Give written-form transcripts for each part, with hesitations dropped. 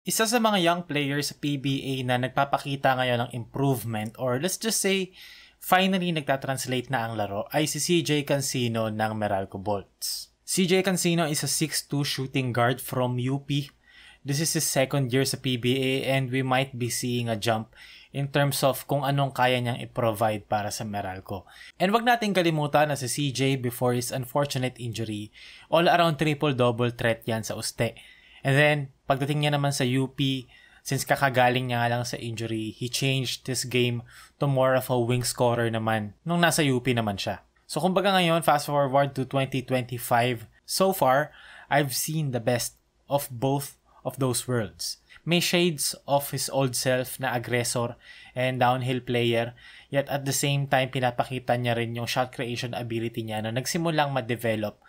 Isa sa mga young players sa PBA na nagpapakita ngayon ng improvement or let's just say finally nagtatranslate na ang laro ay si CJ Cancino ng Meralco Bolts. CJ Cancino is a 6'2 shooting guard from UP. This is his second year sa PBA and we might be seeing a jump in terms of kung anong kaya niyang i-provide para sa Meralco. And wag nating kalimutan na si CJ before his unfortunate injury, all-around triple-double threat yan sa Uste. And then, pagdating niya naman sa UP, since kakagaling niya nga lang sa injury, he changed his game to more of a wing scorer naman nung nasa UP naman siya. So kumbaga ngayon, fast forward to 2025, so far, I've seen the best of both of those worlds. May shades of his old self na aggressor and downhill player, yet at the same time, pinapakita niya rin yung shot creation ability niya na nagsimulang ma-develop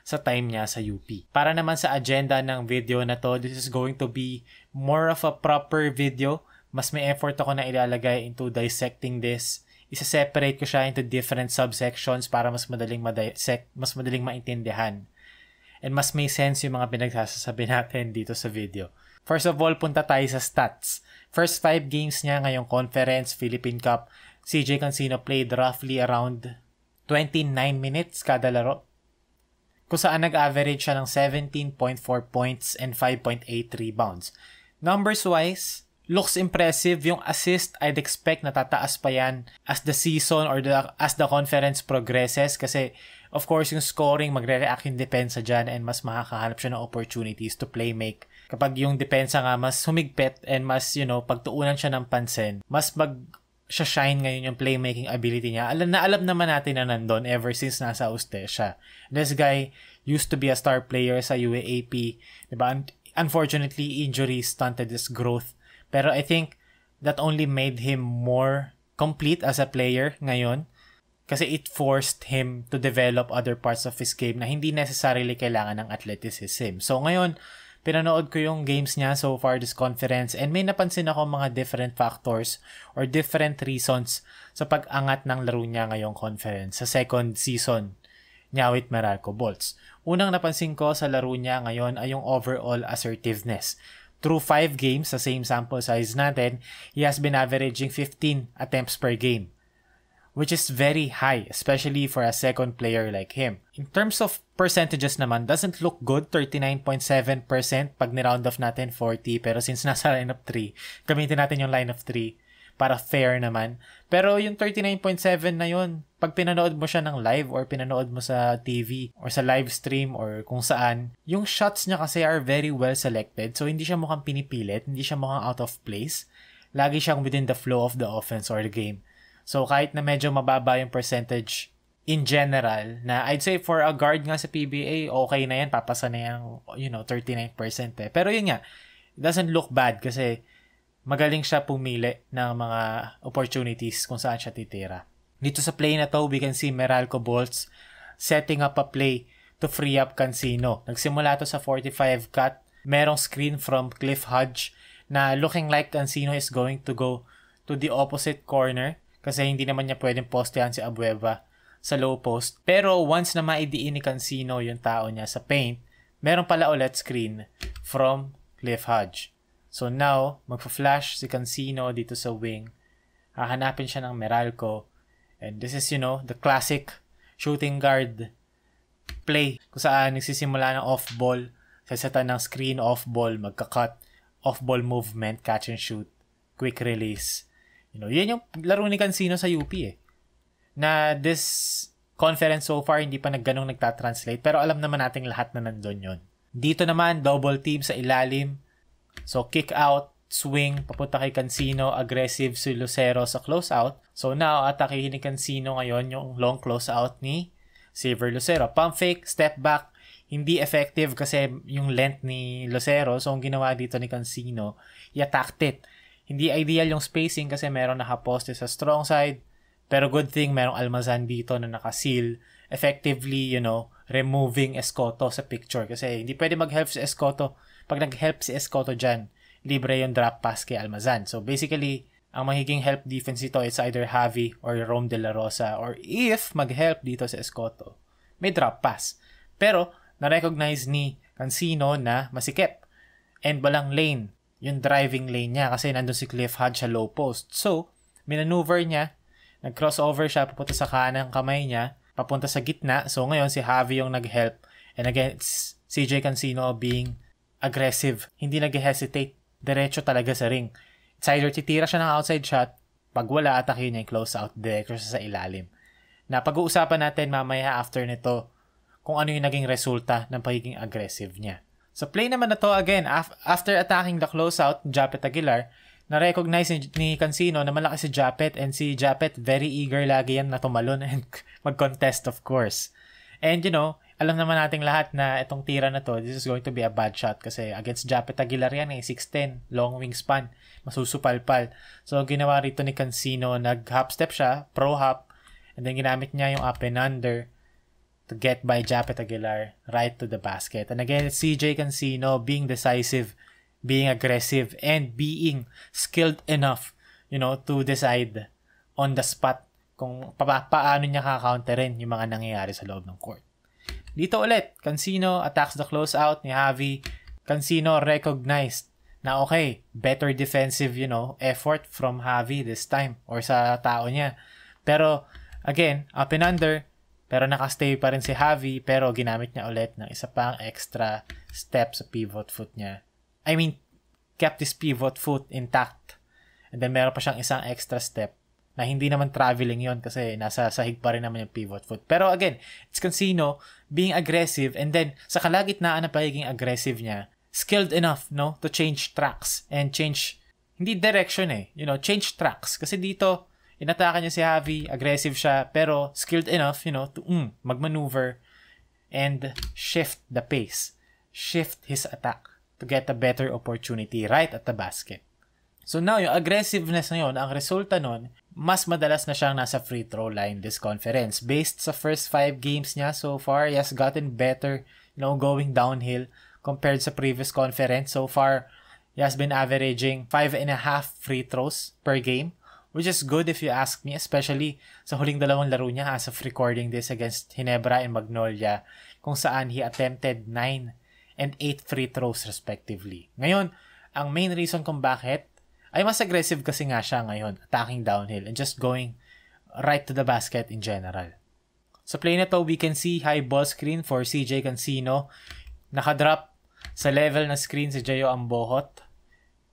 sa time niya sa UP. Para naman sa agenda ng video na to, this is going to be more of a proper video. Mas may effort ako na ilalagay into dissecting this. Isa-separate ko siya into different subsections para mas madaling ma-dissect, mas madaling maintindihan. And mas may sense yung mga pinagsasabi natin dito sa video. First of all, punta tayo sa stats. First 5 games niya ngayong conference, Philippine Cup, CJ Cancino played roughly around 29 minutes kada laro, kung saan nag-average siya ng 17.4 points and 5.8 rebounds. Numbers-wise, looks impressive. Yung assist, I'd expect na tataas pa yan as the season or as the conference progresses kasi of course yung scoring, magre-react yung depensa dyan and mas makakahanap siya ng opportunities to play make. Kapag yung depensa nga mas humigpit and mas, pagtuunan siya ng pansin, mas shine ngayon yung playmaking ability niya. Alam naman natin na nandun ever since nasa Uste siya. This guy used to be a star player sa UAAP. Diba? Unfortunately, injuries stunted his growth. Pero I think that only made him more complete as a player ngayon. Kasi it forced him to develop other parts of his game na hindi necessarily kailangan ng athleticism. So ngayon, pinanood ko yung games niya so far this conference and may napansin ako mga different factors or different reasons sa pag-angat ng laro niya ngayong conference sa second season niya with Meralco Bolts. Unang napansin ko sa laro niya ngayon ay yung overall assertiveness. Through 5 games sa same sample size natin, he has been averaging 15 attempts per game, which is very high, especially for a second player like him. In terms of percentages naman, doesn't look good, 39.7% pag ni-round off natin 40, pero since nasa line of 3, gamitin natin yung line of 3 para fair naman. Pero yung 39.7 na yun, pag pinanood mo siya ng live or pinanood mo sa TV or sa live stream or kung saan, yung shots niya kasi are very well selected, so hindi siya mukhang pinipilit, hindi siya mukhang out of place. Lagi siyang within the flow of the offense or the game. So kahit na medyo mababa yung percentage in general, na I'd say for a guard nga sa PBA, okay na yan, papasa na yung 39% eh. Pero yun nga, it doesn't look bad kasi magaling siya pumili ng mga opportunities kung saan siya titira. Dito sa play na to, we can see Meralco Bolts setting up a play to free up Cancino. Nagsimula to sa 45 cut, merong screen from Cliff Hodge na looking like Cancino is going to go to the opposite corner kasi hindi naman niya pwedeng postehan si Abueva sa low post. Pero once na maidiin ni Cancino yung tao niya sa paint, meron pala ulit screen from Cliff Hodge. So now, magpa-flash si Cancino dito sa wing. Hahanapin siya ng Meralco. And this is, the classic shooting guard play kung saan nagsisimula ng off-ball, sasatan ng screen off-ball, magka-cut, off-ball movement, catch and shoot, quick release. Yan yung laro ni Cancino sa UP eh. Na this conference so far, hindi pa ganong nagtatranslate, pero alam naman nating lahat na nandun yun. Dito naman, double team sa ilalim. So, kick out, swing, papunta kay Cancino, aggressive si Lucero sa closeout. So, now, atakihin ni Cancino ngayon yung long closeout ni Xavier Lucero. Pump fake, step back, hindi effective kasi yung length ni Lucero. So, ang ginawa dito ni Cancino, i-attacked it. Hindi ideal yung spacing kasi meron nakaposte sa strong side. Pero good thing, merong Almazan dito na nakaseal. Effectively, removing Escoto sa picture. Kasi hindi pwede mag-help si Escoto. Pag nag-help si Escoto dyan, libre yung drop pass kay Almazan. So basically, ang magiging help defense ito is either Javi or Rome De La Rosa, or if mag-help dito si Escoto, may drop pass. Pero, na-recognize ni Cancino na masikip and walang lane yung driving lane niya kasi nandun si Cliff Hodge sa low post. So, minaneuver niya, nag-crossover siya, papunta sa kanang kamay niya, papunta sa gitna. So, ngayon si Javi yung nag-help. And again, it's CJ Cancino being aggressive. Hindi nag-hesitate. Diretso talaga sa ring. It's either titira siya ng outside shot, pag wala, atake niya yung close out, diretso siya sa ilalim. Na pag-uusapan natin mamaya after nito kung ano yung naging resulta ng pagiging aggressive niya. Sa play naman na to, again, after attacking the closeout, Japet Aguilar, na-recognize ni Cancino na malaki si Japet, and si Japet very eager lagi yan na tumalon and mag-contest, of course. And alam naman nating lahat na itong tira na to, this is going to be a bad shot kasi against Japet Aguilar yan 6'10", long wingspan, masusupalpal. So ginawa rito ni Cancino, nag-hop step siya, pro hop, and then ginamit niya yung up and under to get by Japet Aguilar right to the basket. And again, it's CJ Cancino being decisive, being aggressive, and being skilled enough, to decide on the spot kung paano niya kaka-counterin yung mga nangyayari sa loob ng court. Dito ulit, Cancino attacks the closeout ni Javi. Cancino recognized na okay, better defensive, effort from Javi this time or sa tao niya. Pero, again, up and under, pero nakastay pa rin si Javi, pero ginamit niya ulit ng isa pang extra step sa pivot foot niya. I mean, kept his pivot foot intact. And then meron pa siyang isang extra step na hindi naman traveling yon kasi nasa sahig pa rin naman yung pivot foot. Pero again, it's Cancino being aggressive, and then sa kalagitnaan na pagiging aggressive niya, skilled enough, to change tracks and change, hindi direction change tracks. Kasi dito, inatake niya si Javi, aggressive siya, pero skilled enough, to magmaneuver and shift the pace, shift his attack to get a better opportunity right at the basket. So now, yung aggressiveness na yun, ang resulta nun, mas madalas na siyang nasa free throw line this conference. Based sa first 5 games niya so far, he has gotten better, going downhill compared sa previous conference. So far, he has been averaging 5.5 free throws per game, which is good if you ask me, especially sa huling dalawang laro niya as of recording this against Ginebra and Magnolia, kung saan he attempted 9 and 8 free throws respectively. Ngayon, ang main reason kung bakit ay mas aggressive kasi nga siya ngayon, attacking downhill and just going right to the basket in general. Sa play na to, we can see high ball screen for CJ Cancino. Nakadrop sa level na screen si Jayo Ambohot.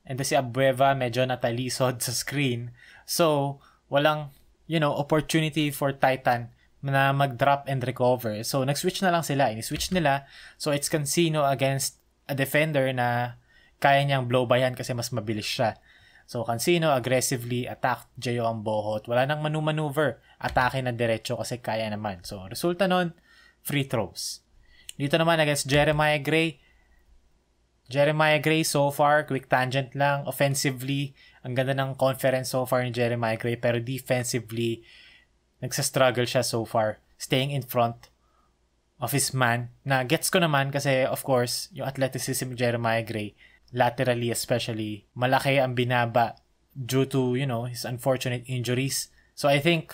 And si Abueva medyo natalisod sa screen. So, walang, opportunity for Titan na mag-drop and recover. So, nag-switch na lang sila. Ini-switch nila. So, it's Cancino against a defender na kaya niyang blow by hand kasi mas mabilis siya. So, Cancino aggressively attacked Jayo Ambohot. Wala nang maneuver. Atake na diretso kasi kaya naman. So, resulta nun, free throws. Dito naman against Jeremiah Gray. Jeremiah Gray so far, quick tangent lang. Offensively, ang ganda ng conference so far ni Jeremiah Gray. Pero defensively, nagsastruggle siya so far. Staying in front of his man. Na gets ko naman kasi, of course, yung athleticism ni Jeremiah Gray, laterally especially, malaki ang binaba due to, his unfortunate injuries. So I think,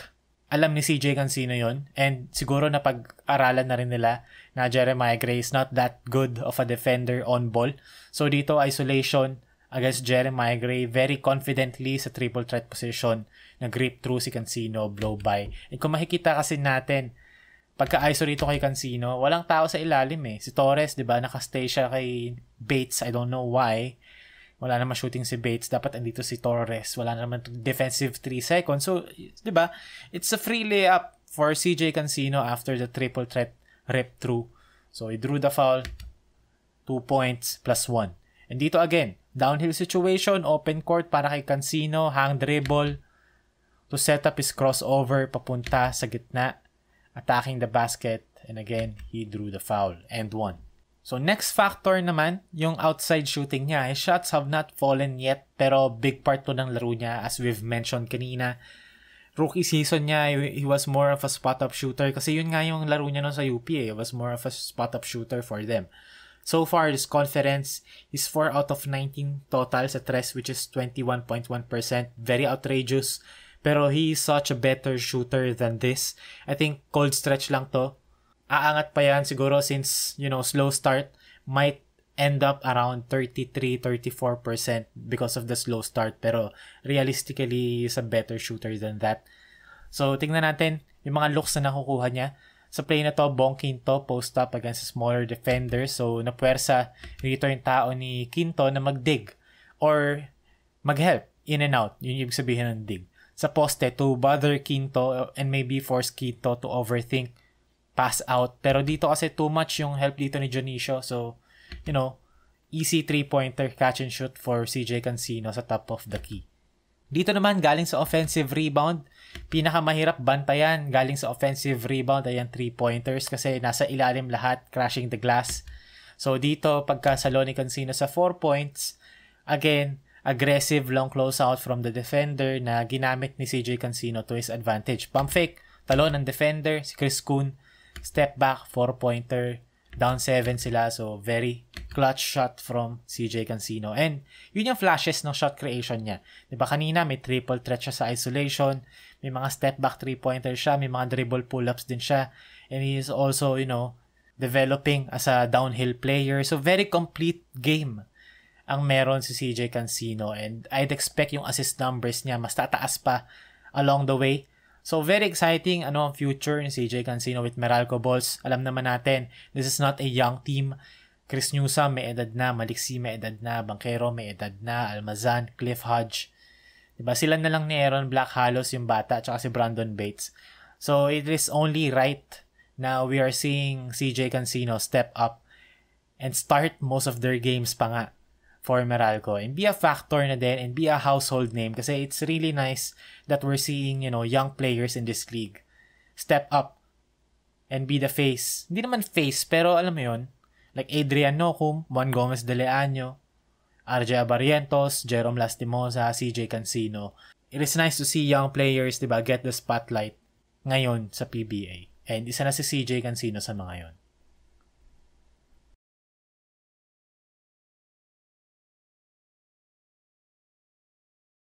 alam ni CJ Cancino yun. And siguro na pag-aralan na rin nila na Jeremiah Gray is not that good of a defender on ball. So dito, isolation against Jeremiah Gray, very confidently sa triple threat position, nag-grip through si Cancino, blow by. And kung makikita kasi natin, pagka-iso rito kay Cancino, walang tao sa ilalim eh. Si Torres, di ba, nakastay siya kay Bates. I don't know why. Wala naman shooting si Bates. Dapat andito si Torres. Wala naman defensive 3 seconds. So, di ba, it's a free layup for CJ Cancino after the triple threat rip through. So, he drew the foul. 2 points plus 1. And dito again, downhill situation, open court para kay Cancino, hang dribble to set up his crossover papunta sa gitna, attacking the basket, and again, he drew the foul and won. So next factor naman, yung outside shooting niya. His shots have not fallen yet, pero big part to ng laro niya as we've mentioned kanina. Rookie season niya, he was more of a spot-up shooter kasi yun nga yung laro niya no sa UP eh. He was more of a spot-up shooter for them. So far, this conference is 4 out of 19 total sa tres, which is 21.1%. Very outrageous. Pero he is such a better shooter than this. I think cold stretch lang to. Aangat pa yan siguro since, slow start might end up around 33-34% because of the slow start. Pero realistically, he's a better shooter than that. So, tingnan natin yung mga looks na nakukuha niya. Sa play na to, Bong Quinto post up against a smaller defender. So, napuwersa dito yung tao ni Quinto na mag-dig or mag-help in and out. Yun yung ibig sabihin ng dig. Sa poste, to bother Quinto and maybe force Quinto to overthink, pass out. Pero dito kasi too much yung help dito ni Dionisio. So, easy 3-pointer catch and shoot for CJ Cancino sa top of the key. Dito naman, galing sa offensive rebound, pinakamahirap bantayan galing sa offensive rebound ay yung 3-pointers kasi nasa ilalim lahat, crashing the glass. So, dito, pagkasalo ni Cancino sa 4 points, again, aggressive long closeout from the defender na ginamit ni CJ Cancino to his advantage. Pump fake, talo ng defender, si Chris Kuhn, step back, 4-pointer, down 7 sila. So, very clutch shot from CJ Cancino. And yun yung flashes ng shot creation niya. Diba kanina may triple threat siya sa isolation, may mga step back 3-pointer siya, may mga dribble pull-ups din siya. And he is also, developing as a downhill player. So, very complete game ang meron si CJ Cancino, and I'd expect yung assist numbers niya mas tataas pa along the way. So very exciting ang future ni CJ Cancino with Meralco Bulls. Alam naman natin, this is not a young team. Chris Newsome may edad na, Maliksi may edad na, Banchero may edad na, Almazan, Cliff Hodge. Diba sila na lang ni Aaron Black Halos yung bata at si Brandon Bates. So it is only right na we are seeing CJ Cancino step up and start most of their games pa nga for Meralco and be a factor na din and be a household name kasi it's really nice that we're seeing, young players in this league step up and be the face. Hindi naman face, pero alam mo yun, like Adrian Nocum, Juan Gomez de Leaño, RJ Abarrientos, Jerome Lastimosa, CJ Cancino. It is nice to see young players, diba, get the spotlight ngayon sa PBA. And isa na si CJ Cancino sa mga yon.